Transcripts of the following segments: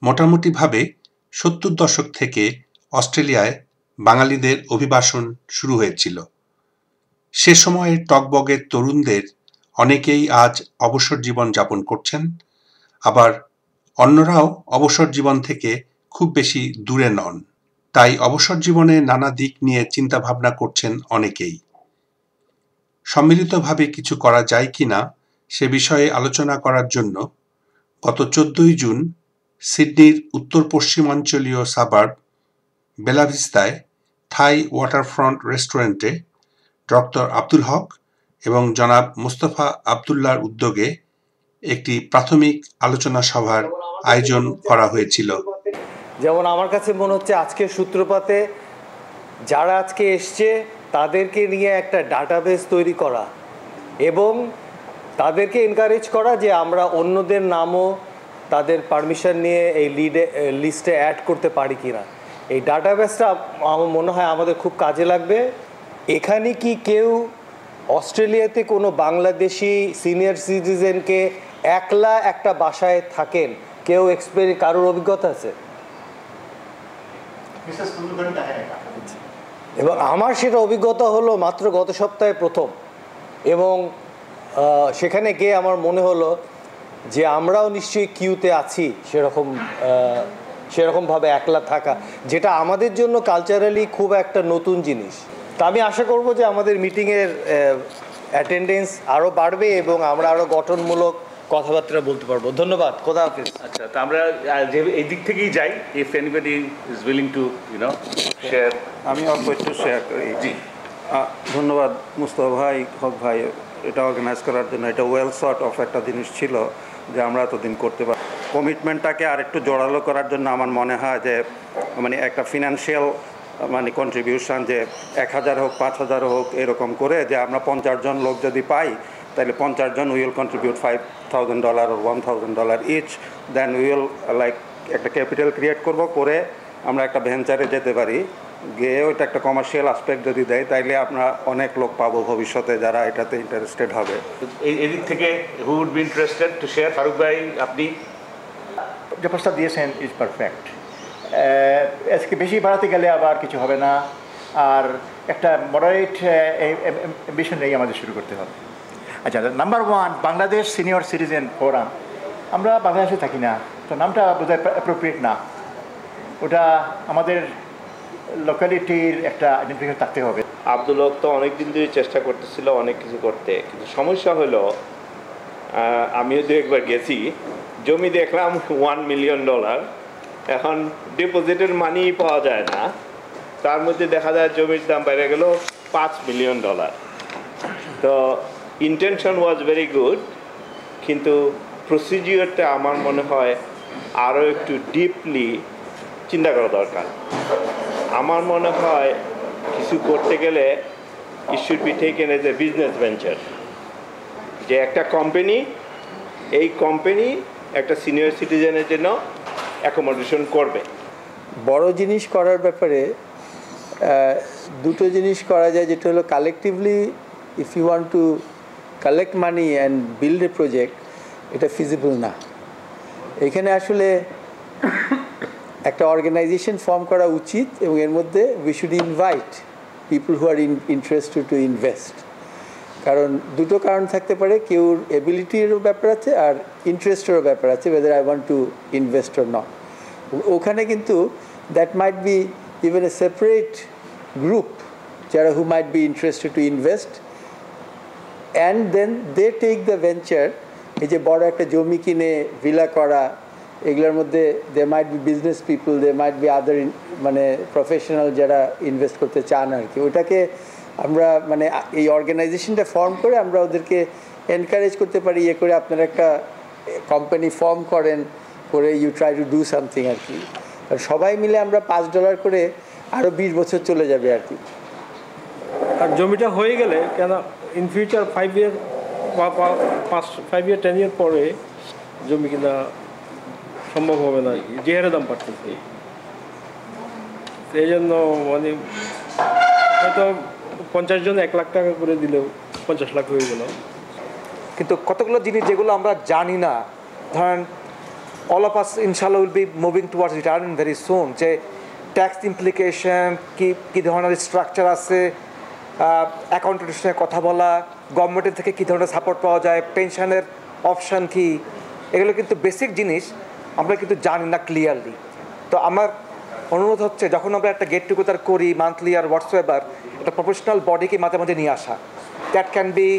মোটামুটিভাবে ৭০ দশক থেকে অস্ট্রেলিয়ায় বাঙালিদের অভিবাসন শুরু হয়েছিল। সে সময়ের টগবগের তরুণদের অনেকেই আজ অবসর জীবন যাপন করছেন, আবার অন্যরাও অবসর জীবন থেকে খুব বেশি দূরে নন। তাই অবসর জীবনে নানা দিক নিয়ে চিন্তাভাবনা করছেন অনেকেই। সম্মিলিতভাবে কিছু করা যায় কিনা সে বিষয়ে আলোচনা করার জন্য গত ১৪ই জুন সিডনির উত্তর পশ্চিমাঞ্চলীয় সাবার্ব বেলাভিস্তায় থাই ওয়াটারফ্রন্ট রেস্টুরেন্টে ডক্টর আব্দুল হক এবং জনাব মোস্তফা আবদুল্লাহর উদ্যোগে একটি প্রাথমিক আলোচনা সভার আয়োজন করা হয়েছিল। যেমন আমার কাছে মনে হচ্ছে আজকের সূত্রপাতে যারা আজকে এসছে তাদেরকে নিয়ে একটা ডাটাবেস তৈরি করা এবং তাদেরকে এনকারেজ করা যে আমরা অন্যদের নামও তাদের পারমিশন নিয়ে এই লিস্টে অ্যাড করতে পারি কিনা। এই ডাটাবেসটা আমার মনে হয় আমাদের খুব কাজে লাগবে। এখানে কি কেউ অস্ট্রেলিয়াতে কোনো বাংলাদেশি সিনিয়র সিটিজেনকে একলা একটা বাসায় থাকেন, কেউ কারোর অভিজ্ঞতা আছে? এবং আমার সেটা অভিজ্ঞতা হলো মাত্র গত সপ্তাহে প্রথম, এবং সেখানে গিয়ে আমার মনে হলো যে আমরাও নিশ্চয়ই কিউতে আছি সেরকমভাবে একলা থাকা, যেটা আমাদের জন্য কালচারালি খুব একটা নতুন জিনিস। তা আমি আশা করব যে আমাদের মিটিংয়ের অ্যাটেন্ডেন্স আরও বাড়বে এবং আমরা আরও গঠনমূলক কথাবার্তা বলতে পারবো। ধন্যবাদ, খোদা হাফিজ। আচ্ছা, তো আমরা যে এই দিক থেকেই যাই, if anybody is willing to share. আমি অল্প একটু শেয়ার করি। জি, ধন্যবাদ মুস্তফা ভাই, হক ভাই, এটা অর্গানাইজ করার জন্য। এটা ওয়েল সর্ট অফ একটা জিনিস ছিল যে আমরা এতদিন করতে পারি। কমিটমেন্টটাকে আর একটু জোরালো করার জন্য আমার মনে হয় যে একটা ফিনান্সিয়াল কন্ট্রিবিউশন, যে ১,০০০ হোক ৫,০০০ হোক এরকম করে, যে আমরা ৫০ জন লোক যদি পাই তাহলে ৫০ জন will contribute $5,000 or $1,000 each, then will একটা ক্যাপিটাল ক্রিয়েট করে আমরা একটা ভেঞ্চারে যেতে পারি। গিয়ে ওইটা একটা কমার্শিয়াল আসপেক্ট যদি দেয় তাইলে আমরা অনেক লোক পাবো ভবিষ্যতে যারা এটাতে ইন্টারেস্টেড হবে। এই দিক থেকে who would be interested to share? Faruk ভাই, আপনি? যে প্রস্তাব দিয়েছেন ইজ পারফেক্ট। আজকে বেশি বাড়াতে গেলে আবার কিছু হবে না, আর একটা মডারেট অ্যাম্বিশন নিয়ে আমাদের শুরু করতে হবে। আচ্ছা, number 1, Bangladesh senior citizen forum. আমরা বাংলাদেশে থাকি না, তো নামটা বোধহয় অ্যাপ্রোপ্রিয়েট না। ওটা আমাদের লোকালিটির একটা আইডেন্টিফিকেশন থাকতে হবে। আব্দুল হক তো অনেক দিন ধরে চেষ্টা করতেছিল অনেক কিছু করতে, কিন্তু সমস্যা হলো আমিও দু একবার গেছি, জমি দেখলাম $1 মিলিয়ন, এখন ডিপোজিটের মানি পাওয়া যায় না, তার মধ্যে দেখা যায় জমির দাম বেড়ে গেল $5 মিলিয়ন। তো ইন্টেনশন ওয়াজ ভেরি গুড, কিন্তু প্রসিজিওরটা আমার মনে হয় আরও একটু ডিপলি চিন্তা করা দরকার। আমার মনে হয় কিছু করতে গেলে it should be taken as a business venture, যে একটা কোম্পানি, এই কোম্পানি একটা সিনিয়র সিটিজেনের জন্য অ্যাকোমোডেশন করবে। বড় জিনিস করার ব্যাপারে দুটো জিনিস করা যায়, যেটা হলো collectively if you want to collect money and build a project, এটা ফিজিবল না। এখানে আসলে একটা অর্গানাইজেশন ফর্ম করা উচিত এবং এর মধ্যে we should invite people who are interested to invest. কারণ দুটো কারণ থাকতে পারে, কেউর এবিলিটিরও ব্যাপার আছে আর ইন্টারেস্টেরও ব্যাপার আছে, whether I want to invest or not. ওখানে কিন্তু that might be even a separate group যারা who might be interested to invest, and then they take the venture. এই যে বড় একটা জমি কিনে ভিলা করা, এগুলোর মধ্যে they might be business people, they might be other professional যারা ইনভেস্ট করতে চান আর কি। ওটাকে আমরা এই অর্গানাইজেশনটা ফর্ম করে আমরা ওদেরকে এনকারেজ করতে পারি, ইয়ে করে আপনারা একটা কোম্পানি ফর্ম করেন, করে you try to do something আর কি। আর সবাই মিলে আমরা $5 করে আরও 20 বছর চলে যাবে আর কি। আর জমিটা হয়ে গেলে কেন ইন ফিউচার 5 ইয়ার বা 5 ইয়ার 10 ইয়ার পরে জমি কিনা সম্ভব হবে না, যে হারে দাম পাচ্ছে। এই জন্য হয়তো 50 জন 1 লাখ টাকা করে দিলেও 50 লাখ হয়ে গেল। কিন্তু কতগুলো জিনিস যেগুলো আমরা জানি না, ধরেন all of us inshallah will be moving towards retirement very soon যে ট্যাক্স ইমপ্লিকেশন কি ধরনের স্ট্রাকচার আছে, অ্যাকাউন্টেন্টের কথা বলা, গভর্নমেন্টের থেকে কী ধরনের সাপোর্ট পাওয়া যায়, পেনশনের অপশান কি, এগুলো কিন্তু বেসিক জিনিস আমরা কিন্তু জানি না ক্লিয়ারলি। তো আমার অনুরোধ হচ্ছে যখন আমরা একটা গেট টুগেদার করি মান্থলি আর হোয়াটসএভার, একটা প্রফেশনাল বডিকে মাঝে মাঝে নিয়ে আসা, that can be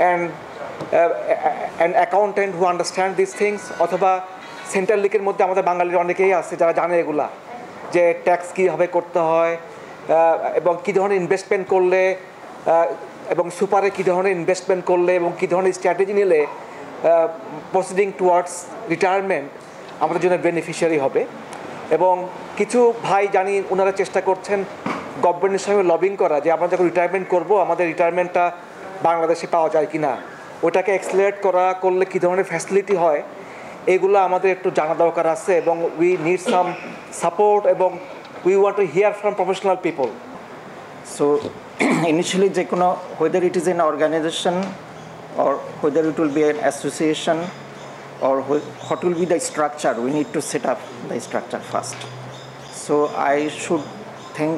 an accountant who understand this things, অথবা সেন্ট্রাল লিগের মধ্যে আমাদের বাঙালির অনেকেই আছে যারা জানে এগুলা যে ট্যাক্স কীভাবে করতে হয় এবং কী ধরনের ইনভেস্টমেন্ট করলে এবং সুপারে কী ধরনের ইনভেস্টমেন্ট করলে এবং কী ধরনের স্ট্র্যাটেজি নিলে প্রসিডিং টুয়ার্ডস রিটায়ারমেন্ট আমাদের জন্য বেনিফিশিয়ারি হবে। এবং কিছু ভাই জানি ওনারা চেষ্টা করছেন গভর্নমেন্টের সঙ্গে লবিং করা যে আমরা যখন রিটায়ারমেন্ট করবো আমাদের রিটায়ারমেন্টটা বাংলাদেশে পাওয়া যায় কি না, ওটাকে এক্সেলারেট করলে কী ধরনের ফ্যাসিলিটি হয় এগুলো আমাদের একটু জানা দরকার আছে এবং উই নিড সাম সাপোর্ট এবং we want to here from professional people. So initially whether it is an organization or whether it will be an association or what will be the structure, we need to set up the structure first. So I should thank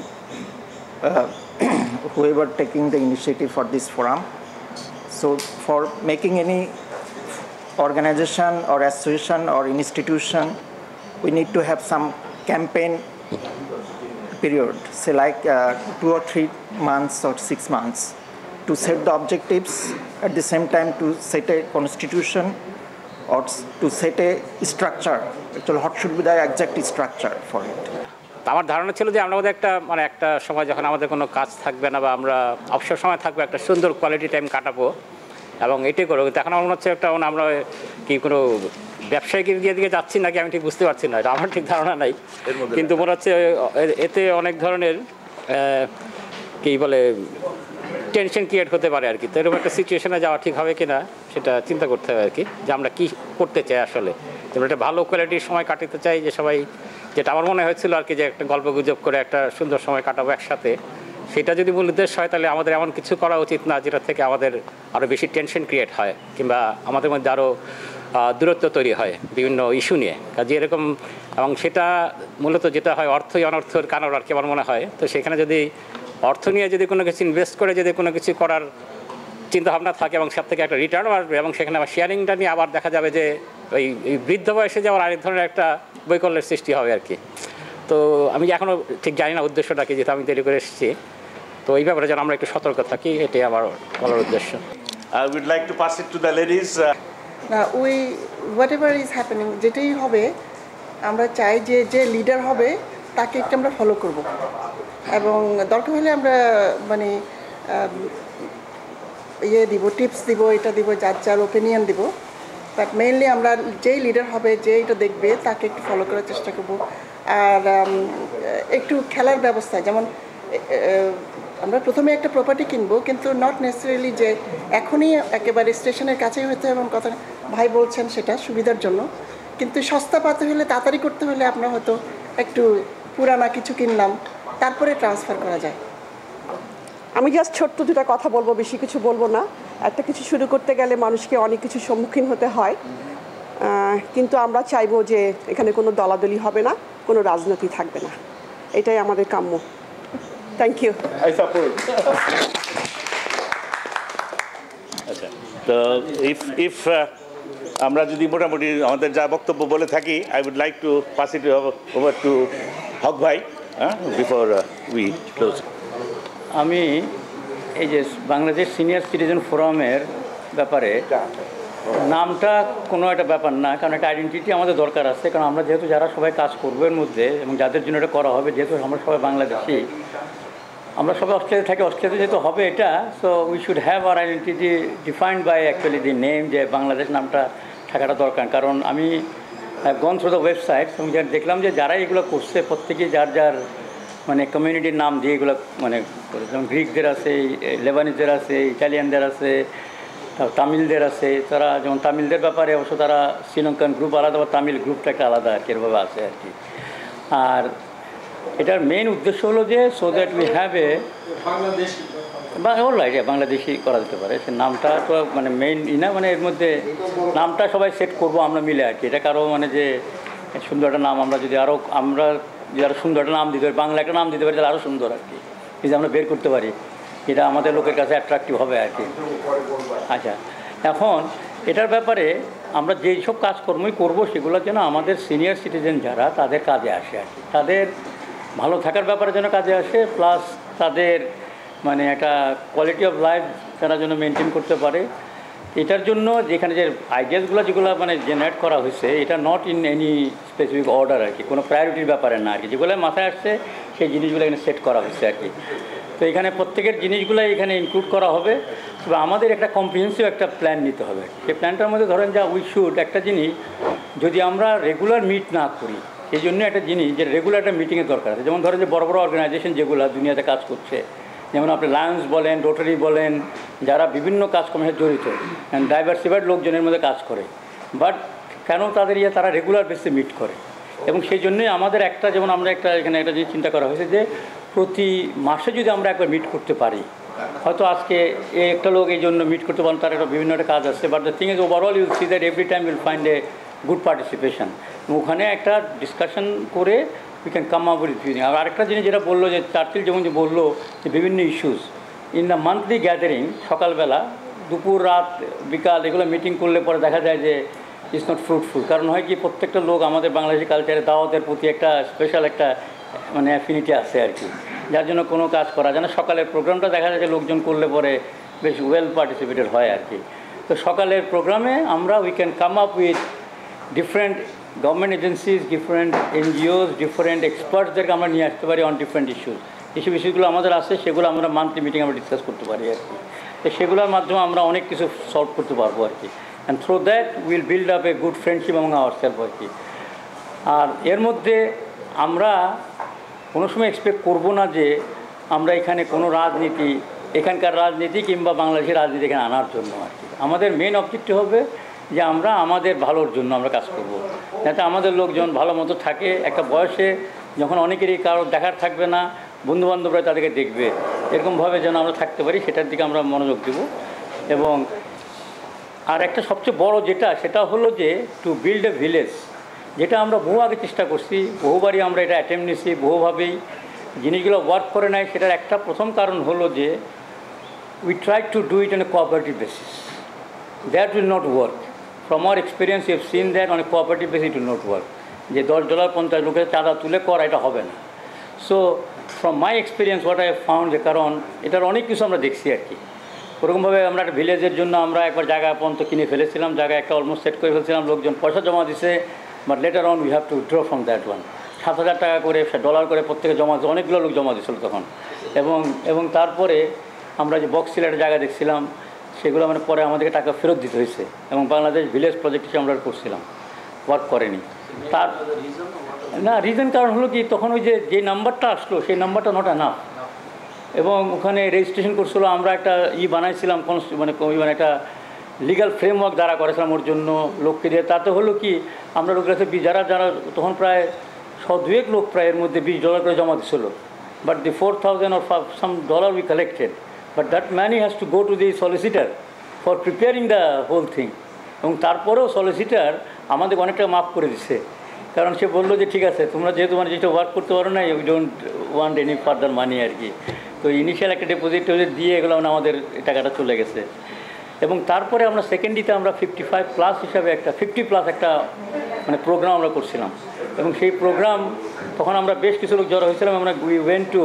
whoever taking the initiative for this forum. So for making any organization or association or institution, we need to have some campaign period, say like 2 or 3 months or 6 months to set the objectives, at the same time to set a constitution or to set a structure. Actually, what should be the exact structure for it? আমার ধারণা ছিল যে আমরা বোধহয় একটা সময় যখন আমাদের কোনো কাজ থাকবে না বা আমরা অবসর সময় থাকবে একটা সুন্দর কোয়ালিটি টাইম কাটাবো এবং এটাই করবো। কিন্তু এখন আমার মনে হচ্ছে আমরা কি কোনো ব্যবসায়িক দিকে যাচ্ছি নাকি আমি ঠিক বুঝতে পারছি না, এটা আমার ঠিক ধারণা নাই। কিন্তু মনে হচ্ছে এতে অনেক ধরনের কি বলে টেনশন ক্রিয়েট হতে পারে আর কি। তো এরকম একটা সিচুয়েশনে যাওয়া ঠিক হবে কি না সেটা চিন্তা করতে হবে আর কি, যে আমরা কী করতে চাই আসলে। যেমন একটা ভালো কোয়ালিটির সময় কাটাতে চাই, যে সবাই যেটা আমার মনে হয়েছিল আর কি, যে একটা গল্প গুজব করে একটা সুন্দর সময় কাটাবো একসাথে, সেটা যদি মূল উদ্দেশ্য হয় তাহলে আমাদের এমন কিছু করা উচিত না যেটা থেকে আমাদের আরও বেশি টেনশন ক্রিয়েট হয় কিংবা আমাদের মধ্যে আরও দূরত্ব তৈরি হয় বিভিন্ন ইস্যু নিয়ে। কাজে এরকম এবং সেটা মূলত যেটা হয় অর্থই অনর্থের কারণ আর কি আমার মনে হয়। তো সেখানে যদি অর্থ নিয়ে যদি কোনো কিছু ইনভেস্ট করে যদি কোনো কিছু করার চিন্তাভাবনা থাকে এবং সব থেকে একটা রিটার্নও আসবে এবং সেখানে আবার শেয়ারিংটা নিয়ে আবার দেখা যাবে যে ওই বৃদ্ধ বয়সে যাওয়ার আরেক ধরনের একটা বৈকল্যের সৃষ্টি হবে আর কি। তো আমি এখনও ঠিক জানি না উদ্দেশ্যটা কি, যেহেতু আমি দেরি করে এসেছি। তো এই ব্যাপারে যেন আমরা একটু সতর্ক থাকি, এটাই আমার বলার উদ্দেশ্য। I would like to pass it to the ladies. What ever is happening, যেটাই হবে আমরা চাই যে লিডার হবে তাকে একটু আমরা ফলো করব এবং দরকার হলে আমরা মানে দিব, টিপস দিব, এটা দিব, যার ওপিনিয়ন দিব। বাট মেইনলি আমরা যেই লিডার হবে, যে এটা দেখবে তাকে একটু ফলো করার চেষ্টা করব। আর একটু খেলার ব্যবস্থা, যেমন আমরা প্রথমে একটা প্রপার্টি কিনবো, কিন্তু নট নেসেসারিলি যে এখনই একেবারে স্টেশনের কাছেই হতে হবে এমন কথা ভাই বলছেন, সেটা সুবিধার জন্য। কিন্তু সস্তা পাতে হলে, তাড়াতাড়ি করতে হলে আমরা হয়তো একটু পুরানা কিছু কিনলাম, তারপরে ট্রান্সফার করা যায়। আমি জাস্ট ছোট্ট দুটা কথা বলবো, বেশি কিছু বলবো না। একটা কিছু শুরু করতে গেলে মানুষকে অনেক কিছু সম্মুখীন হতে হয়, কিন্তু আমরা চাইবো যে এখানে কোনো দলাদলি হবে না, কোনো রাজনীতি থাকবে না, এটাই আমাদের কাম্য। Thank you. I support. আচ্ছা, তো if আমরা যদি মোটামুটি আমাদের যা বক্তব্য বলে থাকি, I would like to pass it over to হক ভাই before we close. আমি এই যে বাংলাদেশ সিনিয়র সিটিজেন ফোরামের ব্যাপারে নামটা কোনো একটা ব্যাপার না, কারণ একটা আইডেন্টিটি আমাদের দরকার আছে। কারণ আমরা যেহেতু যারা সবাই কাজ করবো এর মধ্যে এবং যাদের জন্য এটা করা হবে, যেহেতু আমরা সবাই বাংলাদেশি, আমরা সবাই অস্ট্রেলিয়া থাকি, অস্ট্রেলিয়াতে যেহেতু হবে এটা, so we should have our identity defined by actually the name, যে বাংলাদেশ নামটা থাকাটা দরকার। কারণ আমি গন থ্রু দ্য ওয়েবসাইট এবং দেখলাম যে যারা এগুলো করছে প্রত্যেকেই যার মানে কমিউনিটির নাম দিয়ে এগুলো মানে যেমন গ্রিকদের আছে, লেবানিজদের আছে, ইটালিয়ানদের আছে, তামিলদের আছে। তারা যেমন তামিলদের ব্যাপারে অবশ্য তারা শ্রীলঙ্কান গ্রুপ আলাদা বা তামিল গ্রুপটা একটা আলাদা আর কি, এরভাবে আছে আর কি। আর এটার মেইন উদ্দেশ্য হলো যে so that we have a alright Bangladeshi করা যেতে পারে। সে নামটা তো মানে মেইন না, মানে এর মধ্যে নামটা সবাই সেট করবো আমরা মিলে আর কি। এটা কারো মানে যে সুন্দর একটা নাম আমরা যদি আরও সুন্দর একটা নাম দিতে পারি, বাংলা একটা নাম দিতে পারি, তাহলে আরও সুন্দর আর কি, যদি আমরা বের করতে পারি, এটা আমাদের লোকের কাছে অ্যাট্রাকটিভ হবে আর কি। আচ্ছা, এখন এটার ব্যাপারে আমরা যেই সব কাজকর্মই করবো সেগুলোর জন্য আমাদের সিনিয়র সিটিজেন যারা তাদের কাজে আসে আর কি, তাদের ভালো থাকার ব্যাপারে যেন কাজে আসে, প্লাস তাদের মানে একটা কোয়ালিটি অফ লাইফ তারা যেন মেনটেন করতে পারে। এটার জন্য যেখানে যে আইডিয়াসগুলো যেগুলো মানে জেনারেট করা হয়েছে, এটা not in any specific order আর কি, কোনো প্রায়োরিটির ব্যাপারে না আর কি, যেগুলো মাথায় আসছে সেই জিনিসগুলো এখানে সেট করা হয়েছে আর কি। তো এখানে প্রত্যেকের জিনিসগুলো এখানে ইনক্লুড করা হবে, তবে আমাদের একটা কম্প্রিহেন্সিভ একটা প্ল্যান নিতে হবে। সেই প্ল্যানটার মধ্যে ধরেন যা উই শুড একটা জিনিস যদি আমরা রেগুলার মিট না করি, এই জন্য একটা জিনিস যে রেগুলার একটা মিটিংয়ের দরকার আছে। যেমন ধরেন যে বড় বড় অর্গানাইজেশন যেগুলো দুনিয়াতে কাজ করছে, যেমন আপনি লায়ন্স বলেন, রোটারি বলেন, যারা বিভিন্ন কাজকর্মে জড়িত ডাইভার্সিফাইড লোকজনের মধ্যে কাজ করে, বাট কেন তাদের তারা রেগুলার বেসিসে মিট করে। এবং সেই জন্যই আমাদের একটা যেমন আমরা এখানে একটা জিনিস চিন্তা করা হয়েছে যে প্রতি মাসে যদি আমরা একবার মিট করতে পারি, হয়তো আজকে একটা লোক এই জন্য মিট করতে পারেন, তার একটা বিভিন্ন একটা কাজ আছে, but the thing is overall you'll see that every time will find a good participation. ওখানে একটা ডিসকাশন করে we can come up with fusing. আর আরেকটা জিনিস যেটা বললো যে চার্চিল যেমন যে বললো যে বিভিন্ন issues in the monthly gathering, সকালবেলা দুপুর রাত বিকাল এগুলো মিটিং করলে পরে দেখা যায় যে ইটস নট ফ্রুটফুল। কারণ হয় কি, প্রত্যেকটা লোক আমাদের বাংলাদেশি কালচারে দাওয়াতের প্রতি একটা স্পেশাল একটা মানে অ্যাফিনিটি আছে আর কি, যার জন্য কোনো কাজ করা যায় না। সকালের প্রোগ্রামটা দেখা যায় যে লোকজন করলে পরে বেশ ওয়েল পার্টিসিপেটেড হয় আর কি। তো সকালের প্রোগ্রামে আমরা we can come up with different government agencies, different NGOs, different এক্সপার্টসদেরকে আমরা নিয়ে আসতে পারি অন ডিফারেন্ট ইস্যুস। যেসব ইস্যুগুলো আমাদের আছে সেগুলো আমরা মান্থলি মিটিং আমরা ডিসকাস করতে পারি আর কি। তো সেগুলোর মাধ্যমে আমরা অনেক কিছু সলভ করতে পারবো আর কি। And through that will build up a good friendship among ourselves আর কি। আর এর মধ্যে আমরা কোনো সময় এক্সপেক্ট করব না যে আমরা এখানে কোনো রাজনীতি, এখানকার রাজনীতি কিংবা বাংলাদেশের রাজনীতি এখানে আনার জন্য আর কি। আমাদের মেন অবজেক্টিভ হবে যে আমরা আমাদের ভালোর জন্য আমরা কাজ করব, যাতে আমাদের লোকজন ভালো মতো থাকে। একটা বয়সে যখন অনেকেরই কারো দেখার থাকবে না, বন্ধুবান্ধবরা তাদেরকে দেখবে, এরকমভাবে যেন আমরা থাকতে পারি সেটার দিকে আমরা মনোযোগ দেব। এবং আর একটা সবচেয়ে বড় যেটা, সেটা হলো যে টু বিল্ড এ ভিলেজ, যেটা আমরা বহু আগে চেষ্টা করছি, বহুবারই আমরা এটা অ্যাটেম্প নিয়েছি, বহুভাবেই জিনিসগুলো ওয়ার্ক করে নাই। সেটার একটা প্রথম কারণ হলো যে we try to do it on a cooperative basis. That will not work. From our experience you have seen that on a cooperative basis it will not work. যে $10 50 লোকের চাঁদা তুলে করা, এটা হবে না। So from my experience what I found, যে কারণ এটার অনেক কিছু আমরা দেখছি আর কি। ওরকমভাবে আমরা একটা ভিলেজের জন্য আমরা একবার জায়গা পর্যন্ত কিনে ফেলেছিলাম, জায়গা একটা অলমোস্ট সেট করে ফেলছিলাম, লোকজন পয়সা জমা দিছে, but later on we have to draw from that one. $7,000 করে $1 করে প্রত্যেকে জমা দিচ্ছে, অনেকগুলো লোক জমা দিচ্ছিল তখন। এবং তারপরে আমরা যে বক্স সিলেটের জায়গা দেখছিলাম, সেগুলো মানে পরে আমাদেরকে টাকা ফেরত দিতে হয়েছে। এবং বাংলাদেশ ভিলেজ প্রজেক্ট হিসেবে আমরা করছিলাম, ওয়ার্ক করেনি। তার না রিজন কারণ হলো কি, তখন ওই যে নাম্বারটা আসলো সেই নাম্বারটা নট এনাফ। এবং ওখানে রেজিস্ট্রেশন করছিল, আমরা একটা বানাইছিলাম মানে একটা লিগাল ফ্রেমওয়ার্ক দ্বারা করেছিলাম ওর জন্য লোককে দিয়ে। তাতে হলো কি, আমরা লোকের কাছে যারা তখন প্রায় 100-200 লোক প্রায় এর মধ্যে $20 করে জমা দিচ্ছিল। But the 4,000 or some dollar we collected, but that money has to go to the solicitor for preparing the whole thing. এবং তারপরেও সলিসিটার আমাদের অনেকটা মাফ করে দিচ্ছে, কারণ সে বললো যে ঠিক আছে, তোমরা যেহেতু মানে যেটা ওয়ার্ক করতে পারো না, we don't want any further money আর কি। তো ইনিশিয়াল একটা ডিপোজিট দিয়ে এগুলো আমাদের টাকাটা চলে গেছে। এবং তারপরে আমরা সেকেন্ডারিতে আমরা 55+ হিসাবে একটা 50+ একটা মানে প্রোগ্রাম আমরা করছিলাম। এবং সেই প্রোগ্রাম তখন আমরা বেশ কিছু লোক জড়ো হয়েছিলাম। আমরা we went to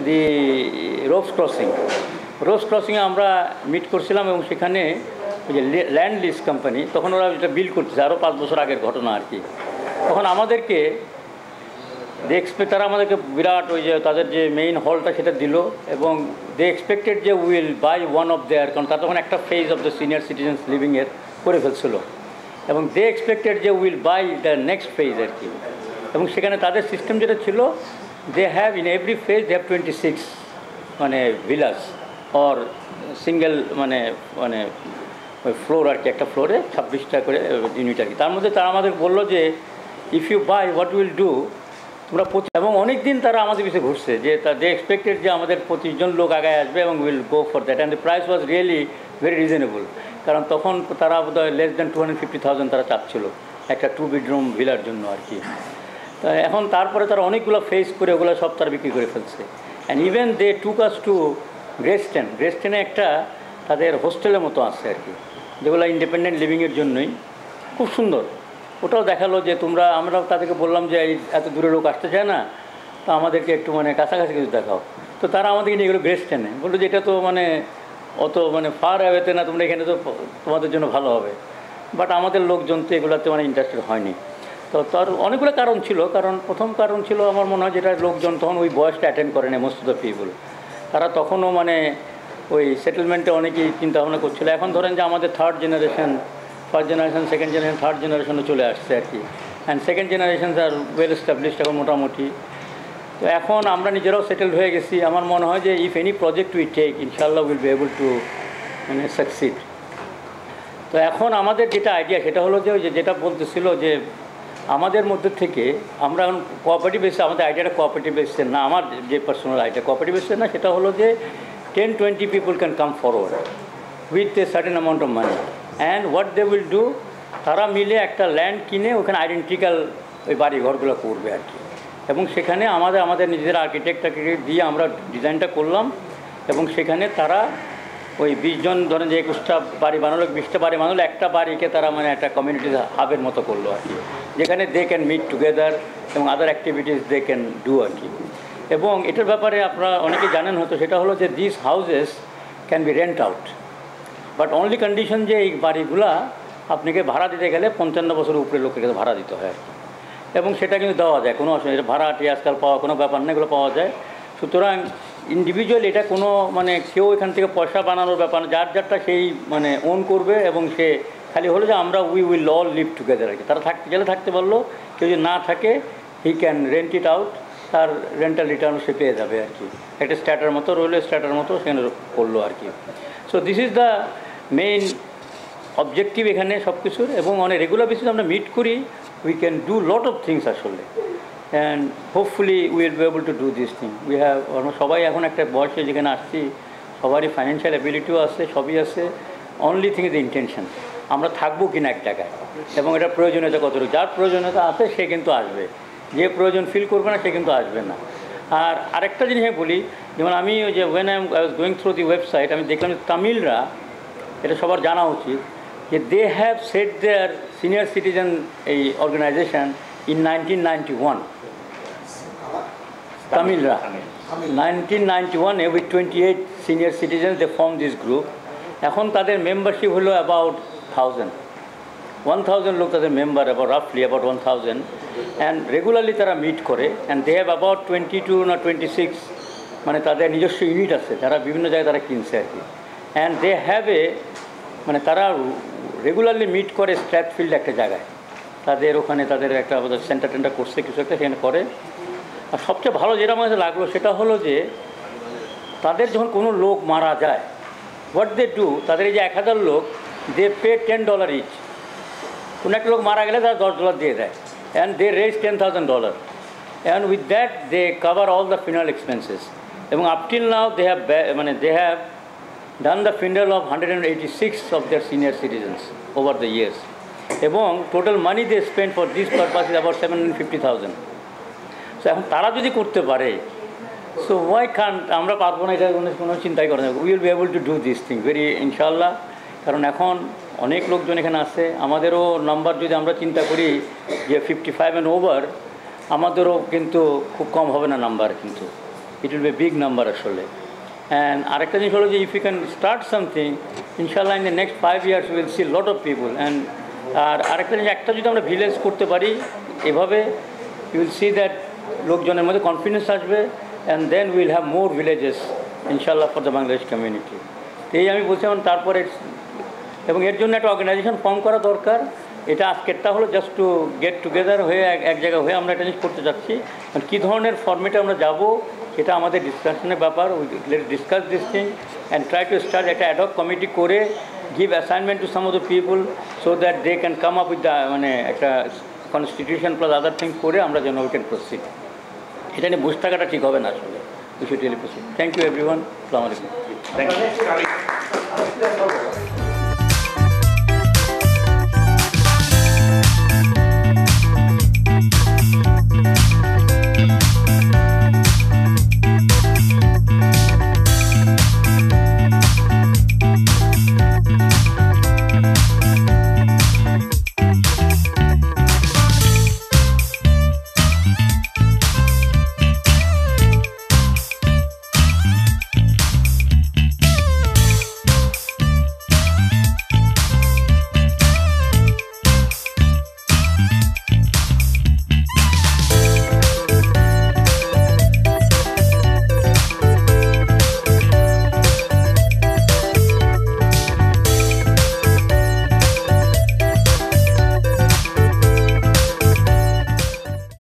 the ropes ক্রসিংয়ে আমরা মিট করছিলাম। এবং সেখানে ওই যে ল্যান্ড লিজ কোম্পানি, তখন ওরা যেটা বিল্ড করতেছে, আরও 5 বছর আগের ঘটনা আর কি। তখন আমাদেরকে তারা আমাদেরকে বিরাট ওই যে তাদের যে মেইন হলটা সেটা দিল। এবং দে এক্সপেক্টেড যে will buy one of their, কারণ তারা তখন একটা phase of the senior citizens লিভিংয়ের করে ফেলছিল। এবং দে এক্সপেক্টেড যে will buy the next phase আর কি। এবং সেখানে তাদের সিস্টেম যেটা ছিল, they have in every phase they have 26 মানে ভিলাস অর সিঙ্গেল মানে ওই ফ্লোর আর কি, একটা ফ্লোরে 26টা করে ইউনিট আর কি। তার মধ্যে তারা আমাদের বললো যে if you buy what will do তোমরা। এবং অনেক দিন তারা আমাদের পিছিয়ে ঘুরছে, যে দে এক্সপেক্টেড যে আমাদের 25 জন লোক আগায় আসবে এবং will go for that. And the price was really very reasonable, কারণ তখন তারা বোধহয় less than 250,000 তারা চাচ্ছিল একটা 2 বেডরুম ভিলার জন্য আর কি। তা এখন তারপরে তারা অনেকগুলো ফেস করে ওগুলো সব তারা বিক্রি করে ফেলছে। And even they took us to গ্রেস্টেনে একটা তাদের হোস্টেলের মতো আছে আর কি, যেগুলো ইন্ডিপেন্ডেন্ট লিভিংয়ের জন্যই খুব সুন্দর। ওটাও দেখালো যে আমরাও তাদেরকে বললাম যে এত দূরে লোক আসতে চায় না, তো আমাদেরকে একটু কাছাকাছি কিছু দেখাও। তো তারা আমাদেরকে নিয়ে গেলো গ্রেস্টেনে, বললো যে এটা তো অত ফার অ্যাওয়েতে না, তোমরা এখানে তো তোমাদের জন্য ভালো হবে। বাট আমাদের লোকজন তো এগুলোতে ইন্টারেস্টেড হয়নি। তো তার অনেকগুলো কারণ ছিল। প্রথম কারণ ছিল আমার মনে হয় যেটা লোকজন তখন ওই বয়সটা অ্যাটেন্ড করে না, মোস্ট অফ দ্য পিপল। তারা তখনও ওই সেটেলমেন্টে অনেকেই চিন্তাভাবনা করছিল। এখন ধরেন যে আমাদের third generation, first generation, second generation, third জেনারেশনও চলে আসছে আর কি। And second generation are well established এখন মোটামুটি। তো এখন আমরা নিজেরাও সেটেলড হয়ে গেছি। আমার মনে হয় যে if any project we take, ইনশাআল্লাহ will be able to succeed. তো এখন আমাদের যেটা আইডিয়া সেটা হলো যে যেটা বলতেছিল যে আমাদের মধ্যে থেকে আমরা এখন কোঅপারেটিভ বেসে, আমাদের আইডিয়াটা কোঅপারেটিভ বেসের না, আমার যে পার্সোনাল আইডিয়া কোঅপারেটিভ বেসের না, সেটা হলো যে 10-20 people can come forward with a certain amount of money, and what they will do, তারা মিলে একটা ল্যান্ড কিনে ওখানে আইডেন্টিক্যাল ওই বাড়ি ঘরগুলো করবে আর কি। এবং সেখানে আমাদের নিজেদের আর্কিটেক্টটাকে দিয়ে আমরা ডিজাইনটা করলাম, এবং সেখানে তারা ওই 20 জন ধরেন যে 21টা বাড়ি বানালো, 20টা বাড়ি বানালো, একটা বাড়িকে তারা একটা কমিউনিটি হাবের মতো করলো আর কি, যেখানে দে ক্যান মিট টুগেদার এবং other activities they can do আর কি। এবং এটার ব্যাপারে আপনারা অনেকে জানেন হয়তো, সেটা হলো যে this houses can be rent out, but only condition যে এই বাড়িগুলা আপনাকে ভাড়া দিতে গেলে 55 বছরের উপরে লোকের কাছে ভাড়া দিতে হয় আর কি। এবং সেটা কিন্তু দেওয়া যায়, কোনো অসুবিধা, ভাড়াটি আজকাল পাওয়া কোনো ব্যাপার না, এগুলো পাওয়া যায়। সুতরাং ইন্ডিভিজুয়াল এটা কোনো কেউ এখান থেকে পয়সা বানানোর ব্যাপার না, যারটা সেই ওন করবে, এবং সে খালি হলো যে আমরা we will all live together আর কি। তারা থাকতে গেলে থাকতে পারলো, কেউ যদি না থাকে he can rent it out, তার রেন্টাল রিটার্ন সে পেয়ে যাবে আর কি। একটা স্ট্যাটার মতো, রেলওয়ে স্ট্যাটার মতো সেখানে করলো আর কি। So this is the main objective এখানে সব কিছুর। এবং অনেক রেগুলার বেসিস আমরা মিট করি, we can do lot of things আসলে, and hopefully will be able to do this thing. We have, আমরা সবাই এখন একটা বয়সে যেখানে আসছি, সবারই ফাইন্যান্সিয়াল অ্যাবিলিটিও আছে, সবই আছে। Only thing is the intention, আমরা থাকবো কিনা এক জায়গায়, এবং এটা প্রয়োজনীয়তা কতটুকু। যার প্রয়োজনীয়তা আছে সে কিন্তু আসবে, যে প্রয়োজন ফিল করবে না সে কিন্তু আসবে না। আর আরেকটা জিনিস আমি বলি, যেমন আমি ওই যে when I was going through the website, আমি দেখলাম যে তামিলরা, এটা সবার জানা উচিত, যে they have set their senior citizen এই অর্গানাইজেশন ইন 1991। তামিলরা 1991 with 28 senior citizen they form this group. এখন তাদের মেম্বারশিপ হলো অ্যাবাউট 1000 লোক তাদের মেম্বার, রাফলি অ্যাবাউট 1000, অ্যান্ড রেগুলারলি তারা মিট করে। অ্যান্ড দে হ্যাভ অ্যাবাউট 22 না 26 তাদের নিজস্ব ইউনিট আছে, যারা বিভিন্ন জায়গায় তারা কিনছে আর কি। অ্যান্ড দে হ্যাভ তারা রেগুলারলি মিট করে স্ট্র্যাথফিল্ড একটা জায়গায়, তাদের ওখানে তাদের একটা সেন্টার করছে কিছু একটা, সেখানে করে। আর সবচেয়ে ভালো যেটা আমার কাছে লাগলো সেটা হলো যে তাদের যখন কোনো লোক মারা যায়, হোয়াট দে ডু, তাদের এই যে 1000 লোক, দে পে $10 ইচ। কোনো একটা লোক মারা গেলে তারা $10 দিয়ে দেয়, and they raise $10,000, and with that they cover all the final expenses. এবং up till now they have done the funeral of 186 of their senior citizens over the years. এবং total money they spend for this purpose is about 750,000. So এখন তারা যদি করতে পারে, so Y Kant আমরা পারবো না? এটা কোনো চিন্তাই করে না। We will be able to do this thing very ইনশাআল্লাহ। কারণ এখন অনেক লোকজন এখানে আছে, আমাদেরও নাম্বার যদি আমরা চিন্তা করি যে 55 and over, আমাদেরও কিন্তু খুব কম হবে না নাম্বার, কিন্তু it will be big number আসলে। অ্যান্ড আরেকটা জিনিস হলো যে if you can start something, ইনশাআল্লাহ in the next 5 years will see lot of people. And আর আরেকটা জিনিস, একটা যদি আমরা ভিলেজ করতে পারি এভাবে, ইউ উইল সি দ্যাট লোকজনের মধ্যে কনফিডেন্স আসবে, and then will have more villages ইনশাআল্লাহ ফর দ্য বাংলাদেশ কমিউনিটি। এই আমি বলছিলাম। তারপরে এবং এর জন্য একটা অর্গানাইজেশন ফর্ম করা দরকার। এটা আজকেরটা হলো জাস্ট টু গেট টুগেদার হয়ে এক জায়গায় হয়ে আমরা একটা জিনিস করতে যাচ্ছি। কী ধরনের ফর্মেটে আমরা যাব সেটা আমাদের ডিসকাশনের ব্যাপার। Let's discuss this thing and try to start একটা অ্যাডহক কমিটি করে give assignment to some of the people so that they can come up with the একটা কনস্টিটিউশন প্লাস আদার থিং করে আমরা যেন উই ক্যান প্রসিড। এটা নিয়ে বসে থাকাটা ঠিক হবে না আসলে। We should really proceed. Thank you everyone. আসসালামু আলাইকুম। Thank you.